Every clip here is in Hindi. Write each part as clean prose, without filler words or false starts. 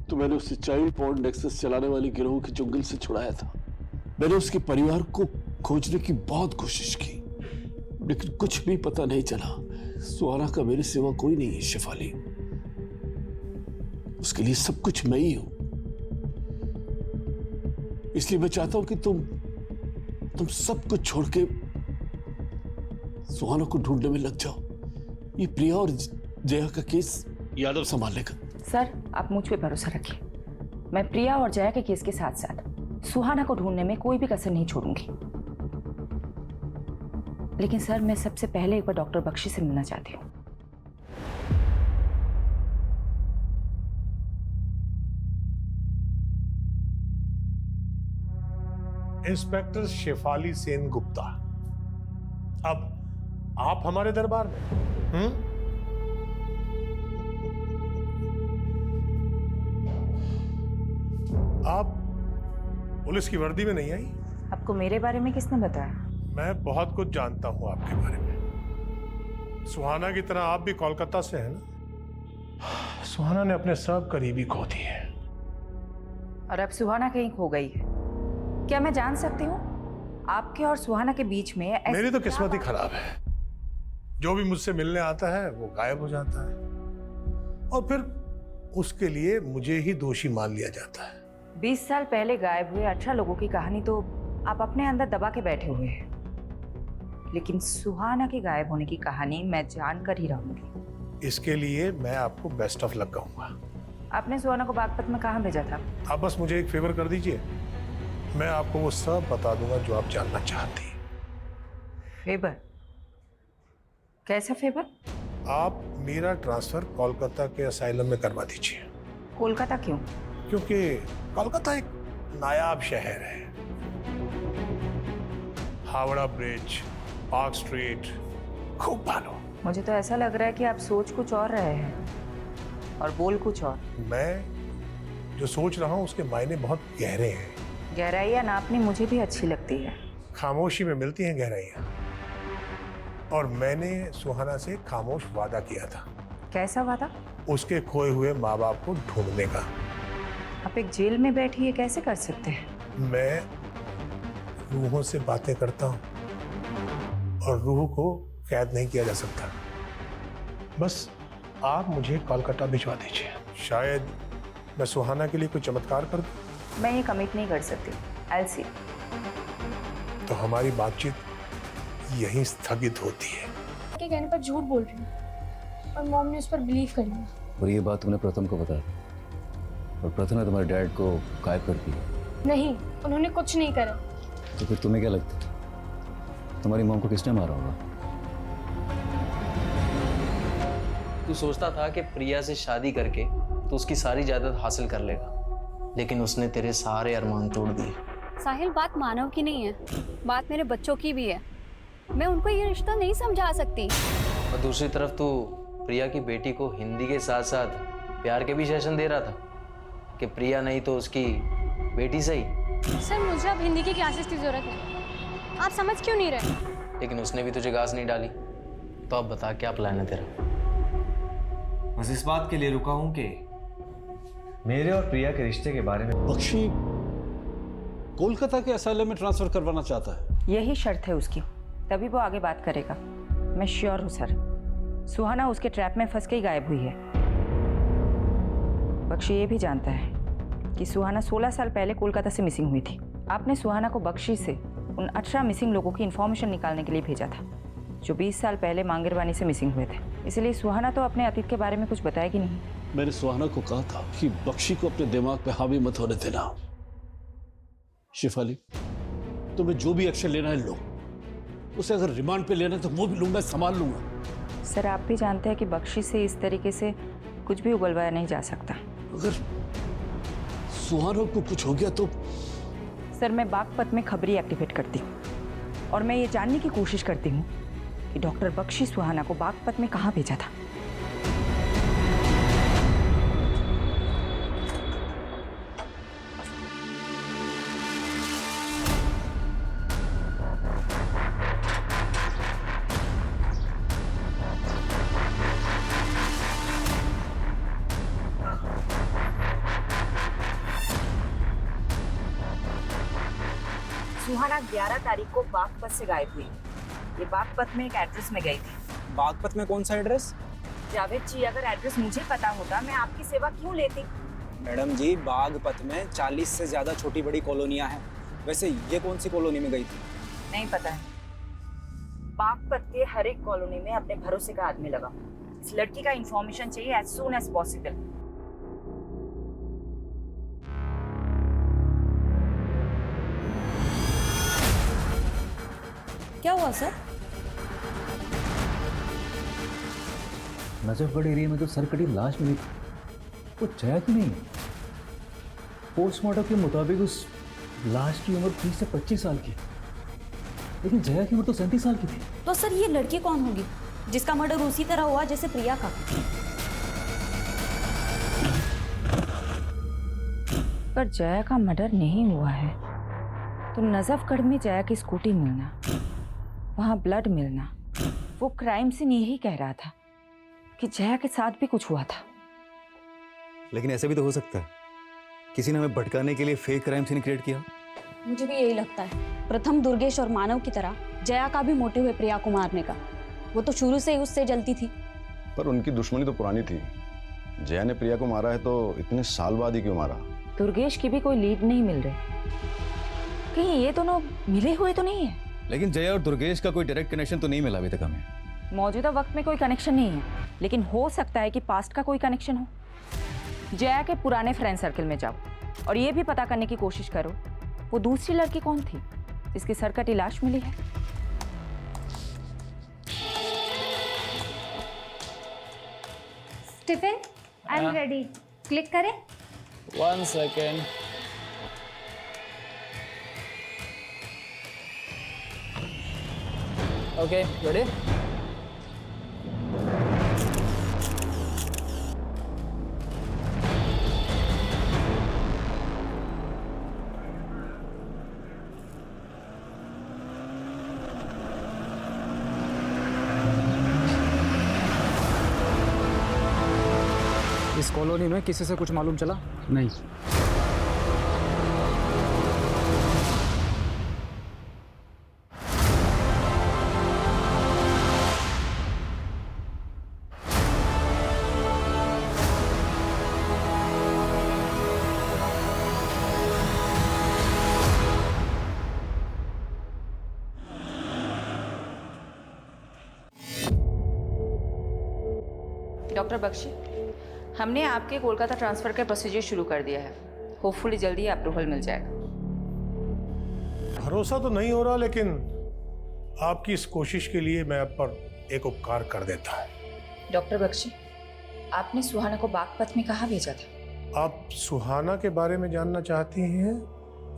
तो मैंने उसे चाइल्ड पॉर्न नेक्सस चलाने वाले गिरोह के चुंगल से छुड़ाया था। मैंने उसके परिवार को खोजने की बहुत कोशिश की, लेकिन कुछ भी पता नहीं चला। सुहाना का मेरे सिवा कोई नहीं है शेफाली। उसके लिए सब कुछ मैं ही हूं। इसलिए मैं चाहता हूं कि तुम सब कुछ छोड़ के सुहाना को ढूंढने में लग जाओ। ये प्रिया और जया का केस यादव संभाल लेगा। सर, आप मुझ पे भरोसा रखिए। मैं प्रिया और जया के केस के साथ साथ सुहाना को ढूंढने में कोई भी कसर नहीं छोड़ूंगी। लेकिन सर, मैं सबसे पहले एक बार डॉक्टर बख्शी से मिलना चाहती हूँ। इंस्पेक्टर शेफाली सेन गुप्ता, अब आप हमारे दरबार में? आप पुलिस की वर्दी में नहीं आई? आपको मेरे बारे में किसने बताया? मैं बहुत कुछ जानता हूं आपके बारे में। सुहाना की तरह आप भी कोलकाता से हैं ना? सुहाना ने अपने सब करीबी खो दिए। और अब सुहाना कहीं खो गई है। क्या मैं जान सकती हूँ आपके और सुहाना के बीच में मेरी तो किस्मत ही खराब है। जो भी मुझसे मिलने आता है वो गायब हो जाता है, और फिर उसके लिए मुझे ही दोषी मान लिया जाता है। 20 साल पहले गायब हुए 18 लोगों की कहानी तो आप अपने अंदर दबा के बैठे हुए हैं, लेकिन सुहाना के गायब होने की कहानी मैं जानकर ही रहूंगी। इसके लिए मैं आपको बेस्ट ऑफ लक कहूंगा। आपने सुहाना को बागपत में कहाँ भेजा था? आप बस मुझे एक फेवर कर दीजिए, मैं आपको वो सब बता दूंगा जो आप जानना चाहती हैं। फेवर? कैसा फेवर? आप मेरा ट्रांसफर कोलकाता के असाइलम में करवा दीजिए। कोलकाता क्यों? क्योंकि कोलकाता एक नायाब शहर है। हावड़ा ब्रिज, पार्क स्ट्रीट, खूब भालो। मुझे तो ऐसा लग रहा है कि आप सोच कुछ और रहे हैं और बोल कुछ और। मैं जो सोच रहा हूं उसके मायने बहुत गहरे हैं। गहराइयाँ नापनी मुझे भी अच्छी लगती है। खामोशी में मिलती हैं गहराइयाँ। और मैंने सुहाना से खामोश वादा किया था। कैसा वादा? उसके खोए हुए माँ बाप को ढूंढने का। आप एक जेल में बैठी ये कैसे कर सकते हैं? मैं रूहों से बातें करता हूँ और रूह को कैद नहीं किया जा सकता। बस आप मुझे कोलकाता भिजवा दीजिए। शायद मैं सुहाना के लिए कोई चमत्कार कर दूं। मैं ये कमिट नहीं कर सकती। I'll see। तो हमारी बातचीत यहीं स्थगित होती है। के कहने पर झूठ बोल रही हूँ और मॉम ने उस पर बिलीव कर लिया। और ये बात तुमने प्रथम को बताया और प्रथम ने तुम्हारे डैड को गायब कर दिया? नहीं, उन्होंने कुछ नहीं करा। तो फिर तुम्हें क्या लगता है तुम्हारी मॉम को किसने मारा होगा? तू सोचता था कि प्रिया से शादी करके तो उसकी सारी जायदाद हासिल कर लेगा, लेकिन उसने तेरे सारे अरमान तोड़ दिए। साहिल, बात मानव की नहीं है, बात मेरे बच्चों की भी है। मैं उनको ये रिश्ता नहीं समझा सकती। और दूसरी तरफ तू प्रिया की बेटी को हिंदी के साथ साथ प्यार के भी सेशन दे रहा था कि प्रिया नहीं तो उसकी बेटी सही। सर, मुझे अब हिंदी की क्लासेस की जरूरत है। आप समझ क्यों नहीं रहे? लेकिन उसने भी तुझे घास नहीं डाली, तो अब बता क्या प्लान है तेरा? बस इस बात के लिए रुका हूं कि मेरे और प्रिया के रिश्ते के बारे में। बख्शी कोलकाता के असाइलम में ट्रांसफर करवाना चाहता है। यही शर्त है उसकी, तभी वो आगे बात करेगा। मैं श्योर हूँ सर, सुहाना उसके ट्रैप में फंस के ही गायब हुई है। बख्शी ये भी जानता है कि सुहाना 16 साल पहले कोलकाता से मिसिंग हुई थी। आपने सुहाना को बख्शी से उन 18 मिसिंग लोगों की इन्फॉर्मेशन निकालने के लिए भेजा था जो 20 साल पहले मांगरवानी से मिसिंग हुए थे। इसलिए सुहाना तो अपने अतीत के बारे में कुछ बताएगी नहीं। मैंने सुहाना को कहा था कि बख्शी को अपने दिमाग पे हावी मत होने देना। शेफाली, तुम्हें जो भी एक्शन लेना है लो। उसे अगर रिमांड पे लेना है तो वो भी लूंगा, संभाल लूंगा। सर, आप भी जानते हैं कि बख्शी से इस तरीके से कुछ भी उगलवाया नहीं जा सकता। अगर सुहाना को कुछ हो गया तो सर, मैं बागपत में खबरी एक्टिवेट करती हूँ और मैं ये जानने की कोशिश करती हूँ कि डॉक्टर बख्शी सुहाना को बागपत में कहाँ भेजा था। सुहाना 11 तारीख को बागपत से गायब हुई। ये बागपत में एक एड्रेस में गई थी। बागपत में कौन सा एड्रेस? जावेद जी, अगर एड्रेस मुझे पता होता मैं आपकी सेवा क्यों लेती। मैडम जी, बागपत में 40 से ज्यादा छोटी बड़ी कॉलोनियां हैं। वैसे ये कौन सी कॉलोनी में गई थी? नहीं पता है। बागपत के हर एक कॉलोनी में अपने भरोसे का आदमी लगा। इस लड़की का इंफॉर्मेशन चाहिए एज सून एज पॉसिबल। क्या हुआ सर? नजफगढ़ एरिया में तो सर कटी लाश मिली थी, वो जया की नहीं है। पोस्टमार्टम के मुताबिक उस लाश की उम्र 30 से 25 साल की, लेकिन जया की उम्र तो 37 साल की थी। तो सर ये लड़की कौन होगी जिसका मर्डर उसी तरह हुआ जैसे प्रिया का? पर जया का मर्डर नहीं हुआ है तो नजफगढ़ में जया की स्कूटी मिलना, वहां ब्लड मिलना, वो क्राइम सीन यही कह रहा था कि जया के साथ भी कुछ हुआ था। लेकिन ऐसा भी तो हो सकता है किसी ने हमें भटकाने के लिए फेक क्राइम सीन क्रिएट किया। मुझे भी यही लगता है। प्रथम दुर्गेश और मानव की तरह जया का भी मोटिव है प्रिया को मारने का। वो तो शुरू से ही उससे जलती थी। पर उनकी दुश्मनी तो पुरानी थी। जया ने प्रिया को मारा है तो इतने साल बाद ही क्यों मारा? दुर्गेश की भी कोई लीड नहीं मिल रही। कहीं ये दोनों मिले हुए तो नहीं है? लेकिन जया और दुर्गेश का कोई डायरेक्ट कनेक्शन तो नहीं मिला अभी तक हमें। मौजूदा वक्त में कोई कनेक्शन नहीं है, लेकिन हो सकता है कि पास्ट का कोई कनेक्शन हो। जया के पुराने फ्रेंड सर्कल में जाओ और ये भी पता करने की कोशिश करो वो दूसरी लड़की कौन थी जिसकी सरकटी लाश मिली है। Stephen, I am ready. Click करें। 1 सेकेंड। Okay, ready? इस कॉलोनी में किसी से कुछ मालूम चला? नहीं। डॉक्टर बख्शी, हमने आपके कोलकाता ट्रांसफ़र का प्रोसीजर शुरू कर दिया है। होपफुली जल्दी अप्रूवल मिल जाएगा। भरोसा तो नहीं हो रहा, लेकिन आपकी इस कोशिश के लिए मैं आप पर एक उपकार कर देता है। डॉक्टर बख्शी, आपने सुहाना को बागपत में कहाँ भेजा था? आप सुहाना के बारे में जानना चाहती हैं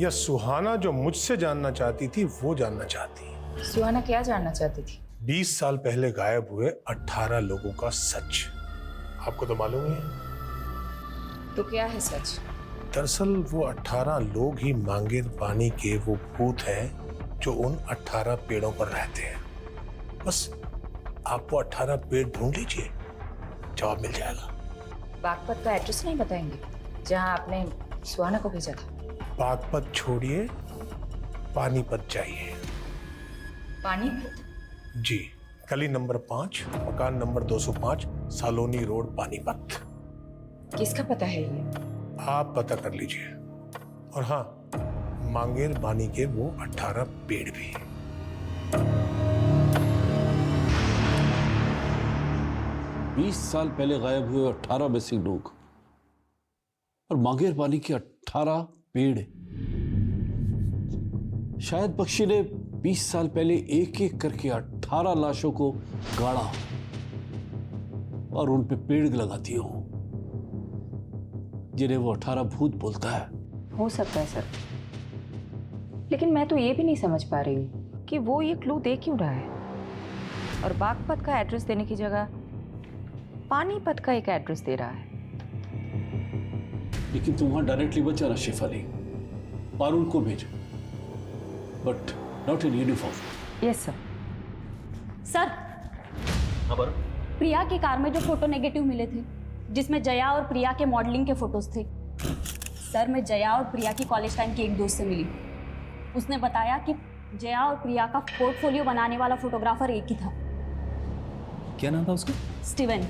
या सुहाना जो मुझसे जानना चाहती थी वो जानना चाहती हैं? सुहाना क्या जानना चाहती थी? 20 साल पहले गायब हुए 18 लोगों का सच। आपको तो मालूम ही है। तो क्या है सच? दरअसल वो 18 लोग ही मांगेर पानी के वो भूत हैं जो उन 18 पेड़ों पर रहते हैं। बस आप वो 18 पेड़ ढूंढ लीजिए, जवाब मिल जाएगा। बागपत का एड्रेस नहीं बताएंगे जहां आपने सुहाना को भेजा था? बागपत छोड़िए, पानीपत जाइए। पानीपत? जी, गली नंबर 5, मकान नंबर 205, सालोनी रोड, पानीपत। किसका पता है ये? आप पता कर लीजिए। और हाँ, मांगेर बानी के वो 18 पेड़ भी। 20 साल पहले गायब हुए 18 मिसिंग लोग और मांगेर पानी के 18 पेड़। शायद बख्शी ने 20 साल पहले एक एक करके 18 लाशों को गाड़ा और उन पे पेड़ लगा दिए हो जिन्हें वो 18 भूत बोलता है। हो सकता है सर, लेकिन मैं तो ये भी नहीं समझ पा रही हूँ कि वो ये क्लू दे क्यों रहा है और बागपत का एड्रेस देने की जगह पानीपत का एक एड्रेस दे रहा है। लेकिन तुम वहां डायरेक्टली मत जाना शेफाली, पारुल को भेजो, but not in uniform. Yes sir. Sir, Priya की कार में जो फोटो नेगेटिव मिले थे जिसमें जया और प्रिया के मॉडलिंग के फोटोज थे, सर मैं जया और प्रिया की कॉलेज टाइम की एक दोस्त से मिली। उसने बताया कि जया और प्रिया का पोर्टफोलियो बनाने वाला फोटोग्राफर एक ही था। क्या नाम था उसका? स्टीवन।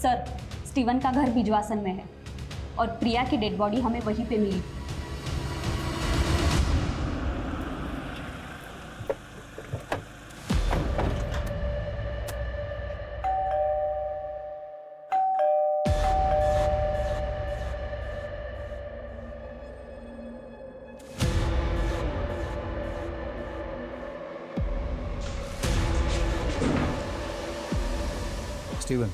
सर, स्टीवन का घर बिजवासन में है और प्रिया की डेड बॉडी हमें वहीं पे मिली। स्टीवन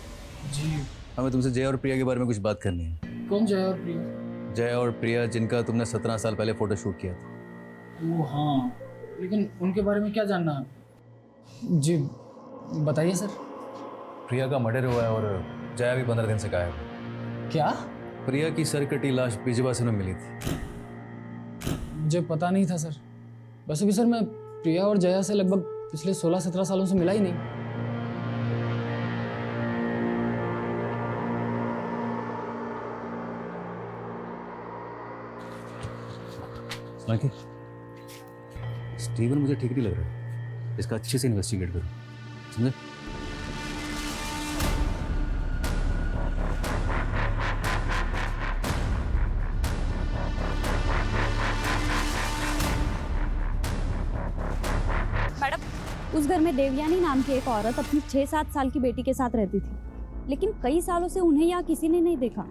जी, हमें तुमसे जया और प्रिया के बारे में कुछ बात करनी है। कौन जया और प्रिया? जया और प्रिया जिनका तुमने 17 साल पहले फोटो शूट किया था। वो हाँ, लेकिन उनके बारे में क्या जानना है? जी बताइए सर। प्रिया का मर्डर हुआ है और जया भी 15 दिन से गायब है। क्या? प्रिया की सर कटी लाश बिजवासन में मिली थी। मुझे पता नहीं था सर। वैसे भी सर मैं प्रिया और जया से लगभग पिछले 16-17 सालों से मिला ही नहीं। स्टीवन मुझे ठीक नहीं लग रहा है, इसका अच्छे से इन्वेस्टिगेट करो, समझे? मैडम, उस घर में देवयानी नाम की एक औरत अपनी 6-7 साल की बेटी के साथ रहती थी, लेकिन कई सालों से उन्हें यहाँ किसी ने नहीं देखा।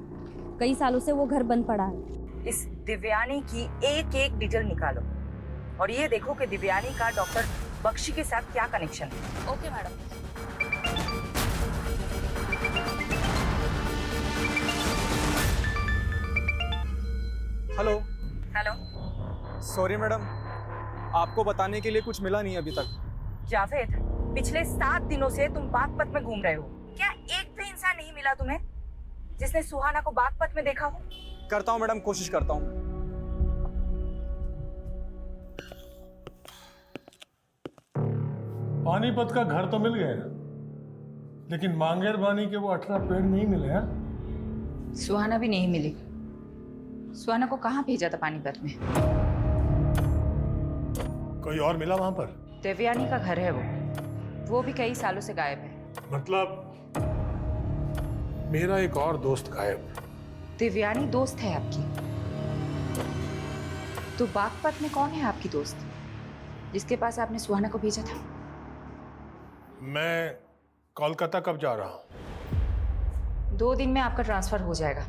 कई सालों से वो घर बंद पड़ा है। इस दिव्यानी की एक एक डिटेल निकालो और ये देखो कि दिव्यानी का डॉक्टर बख्शी के साथ क्या कनेक्शन है। Okay madam. Hello. Hello sorry madam, आपको बताने के लिए कुछ मिला नहीं अभी तक। जावेद, पिछले 7 दिनों से तुम बागपत में घूम रहे हो, क्या एक भी इंसान नहीं मिला तुम्हें जिसने सुहाना को बागपत में देखा हो? करता हूँ मैडम, कोशिश करता हूँ। पानीपत का घर तो मिल गया, लेकिन मांगेर बानी के वो 18 पेड़ नहीं मिले हैं। सुहाना भी नहीं मिली। सुहाना को कहाँ भेजा था पानीपत में? कोई और मिला वहां पर? देवयानी का घर है वो भी कई सालों से गायब है। मतलब मेरा एक और दोस्त गायब। दिव्यानी दोस्त है आपकी? तो बागपत में कौन है आपकी दोस्त जिसके पास आपने सुहाना को भेजा था? मैं कोलकाता कब जा रहा हूँ? 2 दिन में आपका ट्रांसफर हो जाएगा।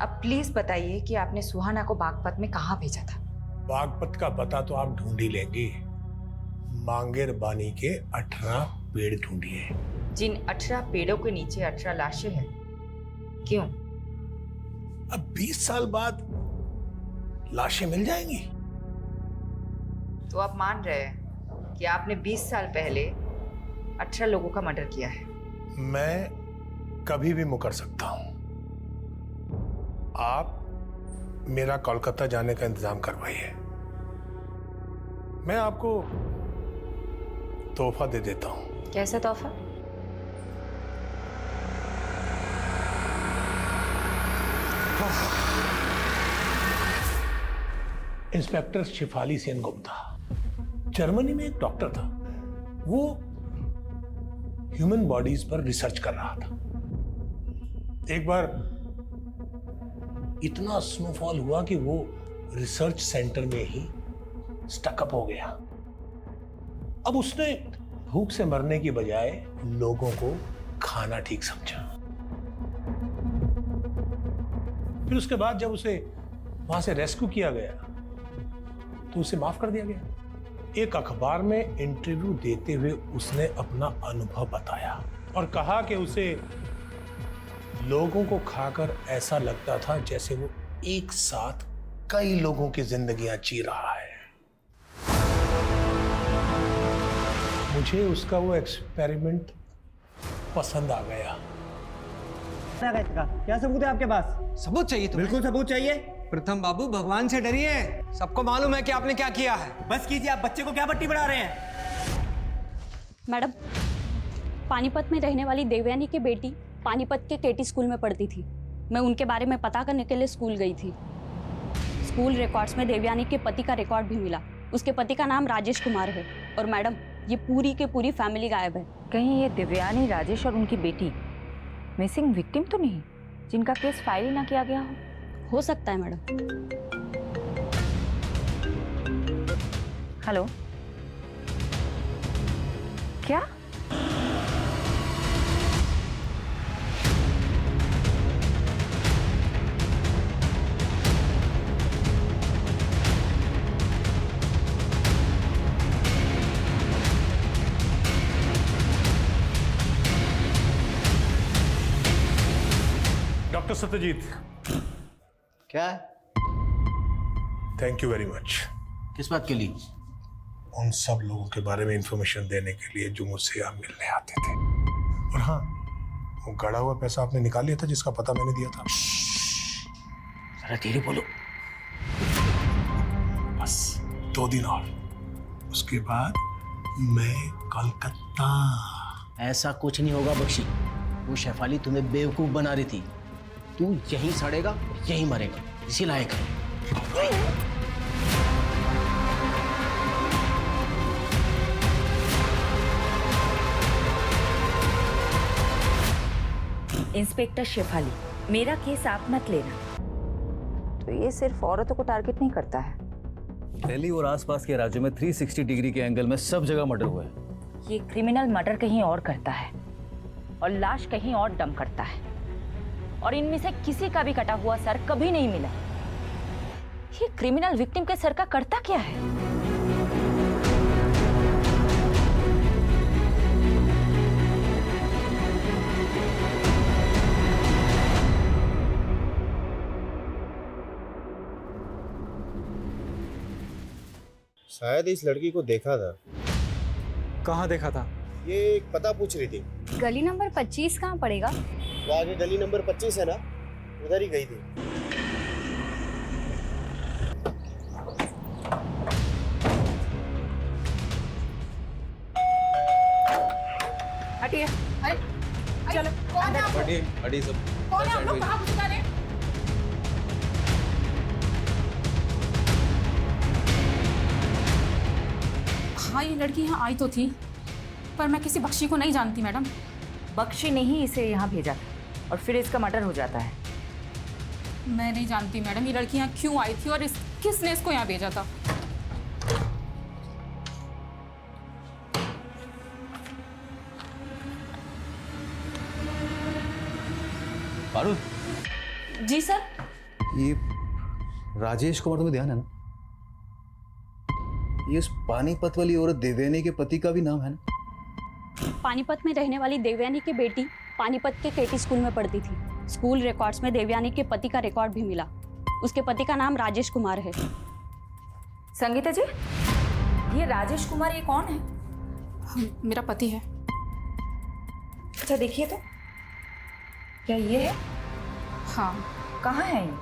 अब प्लीज बताइए कि आपने सुहाना को बागपत में कहाँ भेजा था? बागपत का पता तो आप ढूंढ ही लेंगे। मांगेर बानी के 18 पेड़ ढूंढिए। जिन 18 पेड़ों के नीचे 18 लाशें हैं, क्यों? अब 20 साल बाद लाशें मिल जाएंगी। तो आप मान रहे हैं कि आपने 20 साल पहले 18 लोगों का मर्डर किया है? मैं कभी भी मुकर सकता हूं। आप मेरा कोलकाता जाने का इंतजाम करवाइए, मैं आपको तोहफा दे देता हूं। कैसा तोहफा? इंस्पेक्टर शिफाली सेन गुप्ता, जर्मनी में एक डॉक्टर था। वो ह्यूमन बॉडीज पर रिसर्च कर रहा था। एक बार इतना स्नोफॉल हुआ कि वो रिसर्च सेंटर में ही स्टकअप हो गया। अब उसने भूख से मरने की बजाय लोगों को खाना ठीक समझा। फिर उसके बाद जब उसे वहां से रेस्क्यू किया गया तो उसे माफ कर दिया गया। एक अखबार में इंटरव्यू देते हुए उसने अपना अनुभव बताया और कहा कि उसे लोगों को खाकर ऐसा लगता था जैसे वो एक साथ कई लोगों की जिंदगियां जी रहा है। मुझे उसका वो एक्सपेरिमेंट पसंद आ गया। क्या सबूत है आपके पास? सबूत चाहिए तुम्हें? बिल्कुल सबूत चाहिए। प्रथम बाबू, भगवान से डरिए। सबको मालूम है कि आपने क्या किया है। बस कीजिए, आप बच्चे को क्या पट्टी बढ़ा रहे हैं? मैडम, पानीपत में रहने वाली देवयानी की बेटी पानीपत के केटी स्कूल में पढ़ती थी। मैं उनके बारे में पता करने के लिए स्कूल गई थी। स्कूल रिकॉर्ड्स में देवयानी के पति का रिकॉर्ड भी मिला। उसके पति का नाम राजेश कुमार है। और मैडम, ये पूरी की पूरी फैमिली गायब है। कहीं ये देवयानी, राजेश और उनकी बेटी मिसिंग विक्टिम तो नहीं, जिनका केस फाइल ही ना किया गया हो सकता है मैडम। हेलो, क्या? डॉक्टर सत्यजीत, क्या है? थैंक यू वेरी मच किस बात के लिए? उन सब लोगों के बारे में इंफॉर्मेशन देने के लिए जो मुझसे यहाँ मिलने आते थे। और हाँ, वो गड़ा हुआ पैसा आपने निकाल लिया था जिसका पता मैंने दिया था। जरा धीरे बोलो। बस 2 दिन और, उसके बाद मैं कोलकाता। ऐसा कुछ नहीं होगा बख्शी। वो शेफाली तुम्हें बेवकूफ बना रही थी। तू यहीं सड़ेगा, यहीं मरेगा, इसी लायक है। इंस्पेक्टर शेफाली, मेरा केस आप मत लेना। तो ये सिर्फ औरतों को टारगेट नहीं करता है। दिल्ली और आसपास के राज्यों में 360 डिग्री के एंगल में सब जगह मर्डर हुआ है। ये क्रिमिनल मर्डर कहीं और करता है और लाश कहीं और डंप करता है, और इनमें से किसी का भी कटा हुआ सर कभी नहीं मिला। ये क्रिमिनल विक्टिम के सर का करता क्या है? शायद इस लड़की को देखा था। कहाँ देखा था? ये एक पता पूछ रही थी। गली नंबर 25 कहाँ पड़ेगा? वो आगे गली नंबर 25 है ना, उधर ही गई थी। हटिए। चलो, अड़ी सब। कौन है आप लोग? कहाँ घुस जा रहे हैं? हाँ, ये लड़की यहाँ आई तो थी, पर मैं किसी बख्शी को नहीं जानती मैडम। बख्शी ने ही इसे यहाँ भेजा था और फिर इसका मर्डर हो जाता है। मैं नहीं जानती मैडम, ये लड़की यहाँ क्यों आई थी और किसने इसको यहाँ भेजा था। पारुल, जी सर। ये राजेश कुमार तुम्हें ध्यान है ना? ये उस पानीपत वाली औरत देवयानी के पति का भी नाम है ना? पानीपत में रहने वाली देवयानी की बेटी पानीपत के केटी स्कूल में पढ़ती थी। स्कूल रिकॉर्ड्स में देवयानी के पति का रिकॉर्ड भी मिला। उसके पति का नाम राजेश कुमार है। संगीता जी, ये राजेश कुमार ये कौन है? मेरा पति है। अच्छा देखिए तो, क्या ये है? हाँ। कहाँ है ये?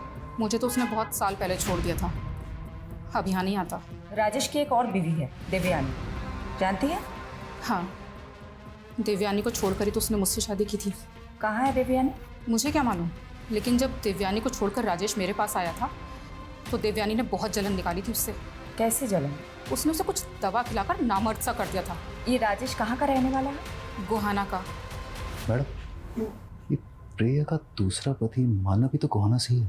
मुझे तो उसने बहुत साल पहले छोड़ दिया था, अब यहाँ नहीं आता। राजेश की एक और बीवी है देवयानी, जानती है? हाँ, देवयानी को छोड़कर ही तो उसने मुझसे शादी की थी। कहाँ है देवयानी? मुझे क्या मालूम, लेकिन जब देवयानी को छोड़कर राजेश मेरे पास आया था तो देवयानी ने बहुत जलन निकाली थी उससे। कैसे जलन? उसने उसे कुछ दवा खिलाकर नामर्द सा कर दिया था। ये राजेश कहाँ का रहने वाला है? गोहाना का। मैडम, ये प्रिया का दूसरा पति मानव भी तो गोहाना से ही है।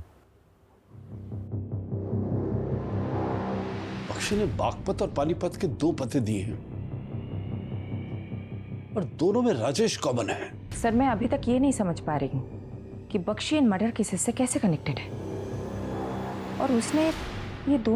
बख्शी ने बागपत और पानीपत के 2 पते दिए हैं और दोनों में राजेश कॉमन है। सर, मैं अभी तक ये नहीं समझ पा रही हूँ कि बख्शी इन मर्डर केसेस से कैसे कनेक्टेड है, और उसने ये दोनों